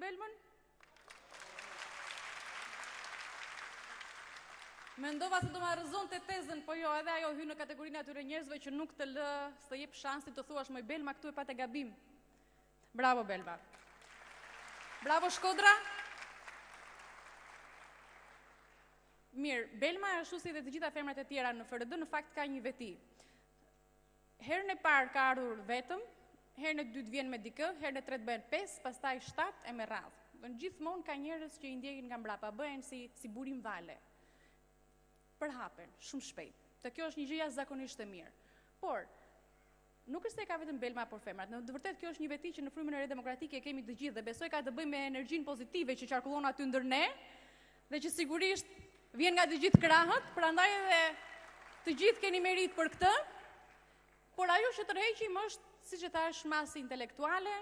Belmën? Mendova se do ma rëzonte tezën, po jo, edhe ajo hy në kategorinë atyre njerëzve që nuk të lë, së jep shansin të thuash moj Belma, këtu e pate gabim. Bravo Belma. Bravo Shkodra. Mirë, Belma e ashtu si dhe të gjitha femrat e tjera në FRD në fakt ka një veti. Herën e parë ka ardhur vetëm, herën e dytë vjen me dikë, herën e tretë bën 5, pastaj 7 e me radhë. Në gjithmonë ka njerëz që i ndjekin nga mbrapa, bëhen si burim vale. Përhapen, shumë shpejt. Të kjo është një gjë jashtëzakonisht e mirë. Por, nuk është se ka vetëm Belma por femrat. Në të vërtetë kjo është një veti që në Frymën e Re Demokratike kemi të gjithë dhe besoj ka të bëjë me energjinë pozitive që qarkullon aty ndër ne dhe që sigurisht vjen nga të gjithë krahët, prandaj edhe të gjithë keni merit për këtë. Por ajo që tërheqim është, siç e thash, masë intelektuale,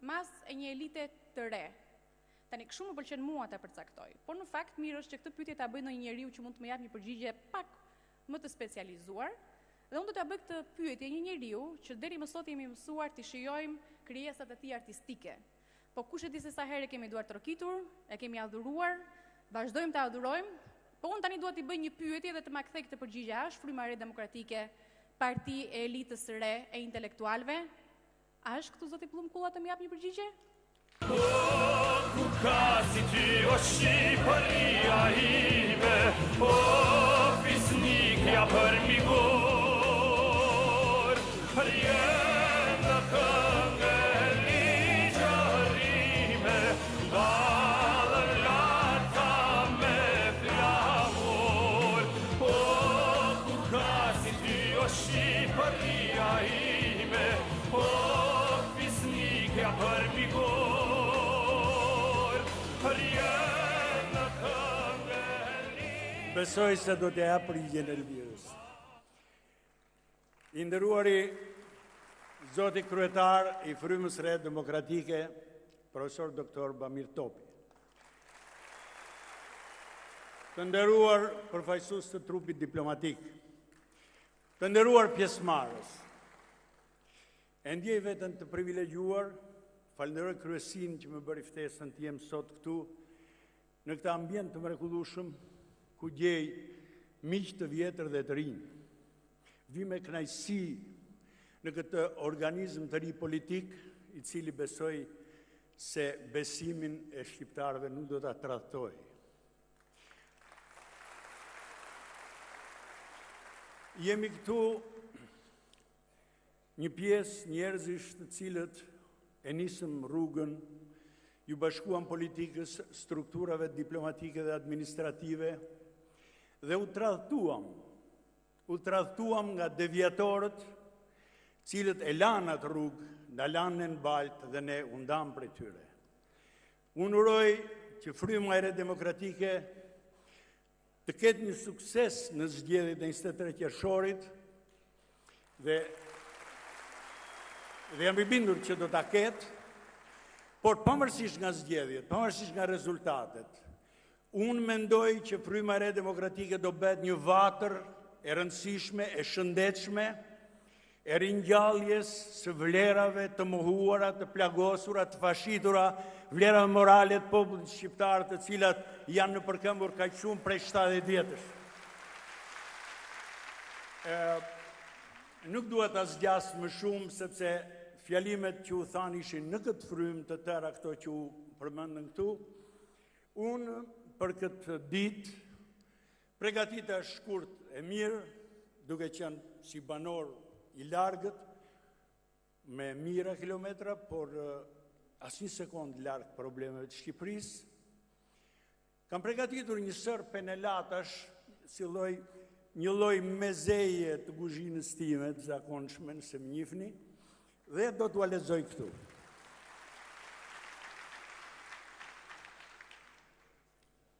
masë e një elite të re. Tani kështu më pëlqen mua ta përcaktoj. Por në fakt mirë është që këtë pyetje ta bëj ndonjë njeriu që mund të më jap një përgjigje pak më të specializuar. Dhe unë do ta bëj këtë pyetje një njeriu që deri më sot jemi mësuar të shijojmë krijesat e tij artistike. Po kush e di se sa herë kemi duar trokitur, e kemi adhuruar, vazhdojmë ta adhurojmë. Po unë tani dua t'i bëj një pyetje dhe të ma kthej këtë përgjigje. A është Fryma e Re Demokratike parti e elitës së re e intelektualëve? A është këtu zoti Pllumkulla të më jap një përgjigje? Ku ka si ty o Shqipëria ime, o fisnikja për migor, për jenë në këngë ligjërime, balën lata me flamor. Ku ka si ty o Shqipëria ime, o fisnikja për migor. Besoj se do të jap përgjigjen e Elvirës. I nderuari zoti kryetar i Frymës Re Demokratike, profesor doktor Bamir Topi. Të nderuar përfaqësues të trupit diplomatik, të nderuar pjesëmarrës. E ndjej veten të privilegjuar, falenderoj kryesinë që më bëri ftesën të jem sot këtu në këtë ambient të mrekullueshëm ku gjej miq të vjetër dhe të rinj. Vi me kënaqësi në këtë organizëm të ri politik, i cili besoj se besimin e shqiptarëve nuk do ta tradhtoj. Jemi këtu një pjesë njerëzish të cilët e nisëm rrugën, ju bashkuan politikës, strukturave diplomatike dhe administrative, dhe u tradhtuam nga deviatorët, cilët e lanë atë rrugë, na lanë në baltë dhe ne u ndam prej tyre. Unë uroj që Fryma e Re Demokratike të ketë një sukses në zgjedhjet e 23 qershorit dhe jam i bindur që do ta ketë, por pavarësisht nga zgjedhjet, pavarësisht nga rezultatet, unë mendoj që Fryma e Re Demokratike do bëhet një vatër e rëndësishme, e shëndetshme, e ringjalljes së vlerave të mohuara, të plagosura, të fashitura, vlerave morale të popullit shqiptar, të cilat janë në përkëmbur kaq shumë prej 70 vjetësh. Nuk duhet ta zgjas më shumë sepse fjalimet që u thanë ishin në këtë frymë të tëra këto që u përmendën këtu. Unë për këtë ditë përgatita shkurt e mirë, duke qenë si banor i largët, me mira kilometra, por asnjë sekond larg problemeve të Shqipërisë. Kam përgatitur një sër penelatash, si një lloj mezeje të kuzhinës time të zakonshme, nëse më njihni, dhe do t'ua lexoj këtu.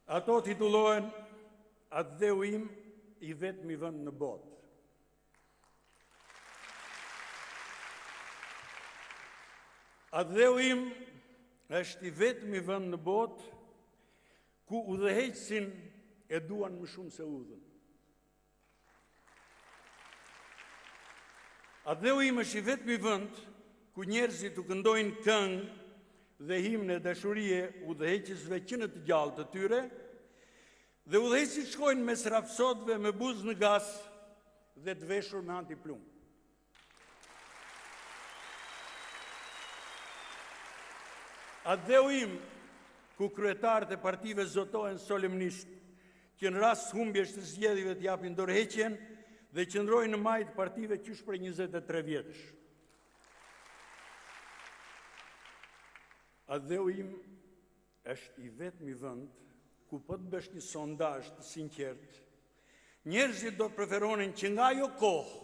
Ato titullohen Atë dheu im i vetmi vend në botë. Atë dheu im është i vetmi vend në botë ku udhëheqësin e duan më shumë se udhën. Atë dheu im është i vetmi vend ku njerëzit u këndojnë këngë dhe himne dashurie udhëheqësve që në të gjallë të tyre, dhe udhëheqësit shkojnë mes rafsotëve me buzë në gas dhe të veshur me antiplum. Atë dheu im, ku kryetarët e partive zotohen solemnisht, që në rast humbjesh të zgjedhjeve të japin dorëheqjen dhe qëndrojnë në majtë partive qysh për 23 vjetësh. Atë dheu im është i vetmi vend ku po të bësh një sondazh të sinqert, njerëzit do të preferonin që nga ajo kohë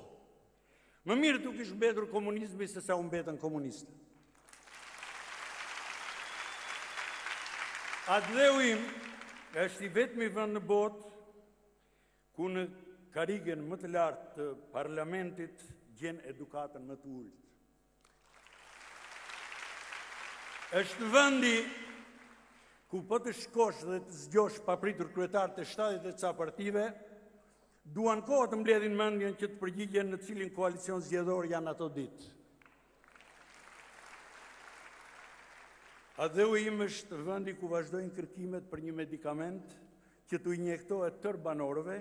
më mirë të kishte mbetur komunizmi se sa u mbetën komunistët. Atë dheu im është i vetmi vend në botë ku në karrigen më të lartë të parlamentit gjen edukatën më të ulët. Është vendi ku po të shkosh dhe të zgjosh papritur kryetarët e 70 e ca partive, duan kohë të mbledhin mendjen që të përgjigjen në cilin koalicion zgjedhor janë ato ditë. Atë dheu im është vendi ku vazhdojnë kërkimet për një medikament që t'u injektohet tërë banorëve,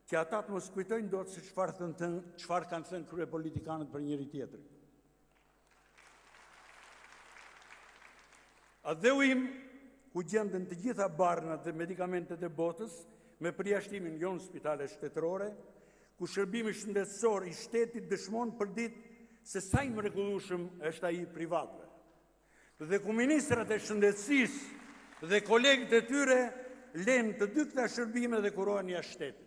që ata të mos kujtojnë dot se çfarë kanë thënë kryepolitikanët për njëri tjetrin. Atë dheu im ku gjenden të gjitha barnat dhe medikamentet e botës, me përjashtimin jo në spitale shtetërore, ku shërbimi shëndetësor i shtetit dëshmon për ditë se sa i mrekullueshëm është ai i privatëve. Dhe ku ministrat e shëndetësisë dhe kolegët e tyre lënë të dy këta shërbime dhe kurohen jashtë shtetit.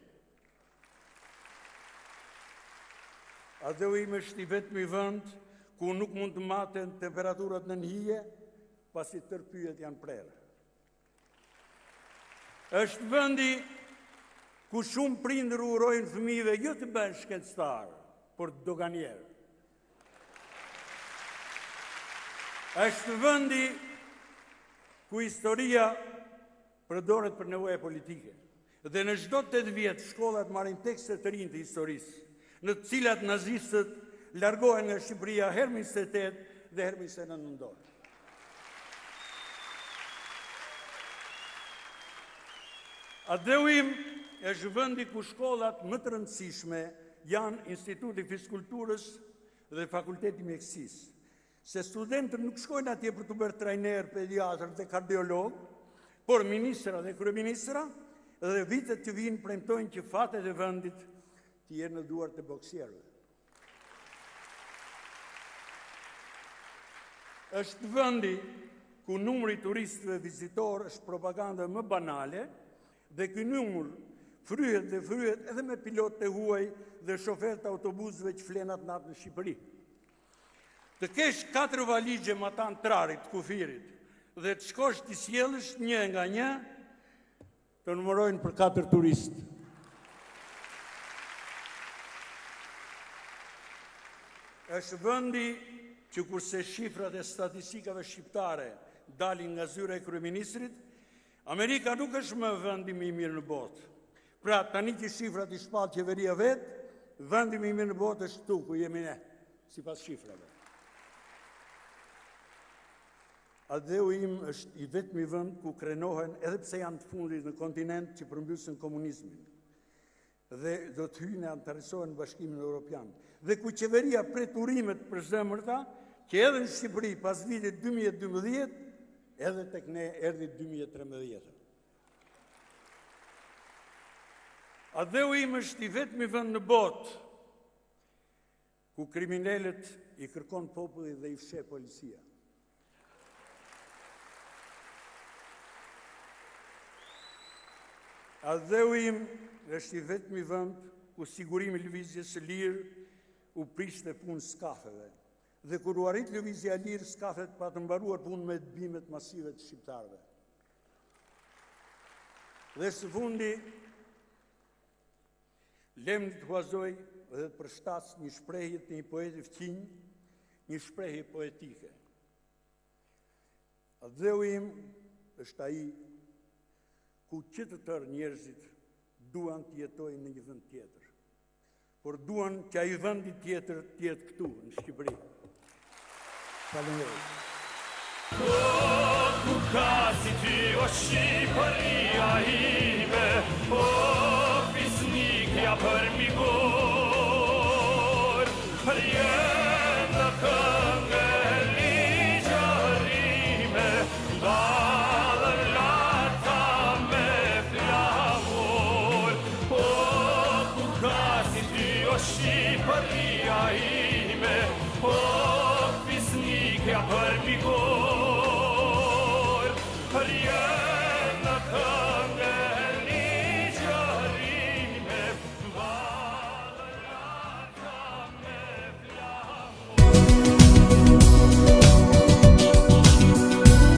Atë dheu im është i vetmi vend ku nuk mund të maten temperaturat në hije, pasi tërë pyjet janë prerë. Është vendi ku shumë prindër urojnë fëmijëve jo të bëhen shkencëtar, por doganierë. Është vendi ku historia përdoret për nevoja politike. Dhe në çdo 8 vjet shkollat marrin tekste të rinj të historisë, në të cilat nazistët largohen nga Shqipëria herë 28 dhe herë 29 nëntor. Atë dheu im është vendi ku shkollat më të rëndësishme janë Instituti i Fiskulturës dhe Fakulteti i Mjekësisë. Se studentët nuk shkojnë atje për të bërë trajner, pediatër dhe kardiolog, por ministra dhe kryeministra dhe vitet që vinë premtojnë që fatet e vendit të jenë në duart e boksierëve. Është vendi ku numri turistëve vizitor është propaganda më banale dhe ky numër fryhet dhe fryhet edhe me pilotët e huaj dhe shoferët e autobusëve që flenat natë në Shqipëri. Të kesh 4 valigje matan trarit, kufirit, dhe të shkosh t'i sjellësh një nga një, të numërojnë për 4 turistë. Është vendi që kurse shifrat e statistikave shqiptare dalin nga zyra e kryeministrit, Amerika nuk është më vendi më i mirë në botë. Pra, tani që shifrat i shpall qeveria vetë, vendi më i mirë në botë është këtu ku jemi ne, sipas shifrave. Atë dheu im është i vetmi vend ku krenohen, edhe pse janë të fundit në kontinent që përmbysën komunizmin, dhe do të hyjnë e anëtarësohen në Bashkimin Evropian, dhe ku qeveria pret urimet për zemërta, që edhe në Shqipëri pas vitit 2012, edhe tek ne erdhi 2013. Atë dheu im është i vetmi vend në botë ku kriminalet i kërkon populli dhe i fsheh policia. Atë dheu im është i vetmi vend ku sigurimi i lëvizjes së lirë u prishte punë skafeve dhe kur u arrit lëvizja e lirë, skafet pa të mbaruar punë me dëbimet masive të shqiptarëve. Dhe së fundi, lem të huazoj dhe të përshtas një shprehje të një poeti fqinj, një shprehje poetike. Atë dheu im është ai ku që të tërë njerëzit duan të jetojnë në një vend tjetër, por duan që ai vendi tjetër të jetë këtu, në Shqipëri. Faleminderit. Ku ka si ty o Shqipëria ime,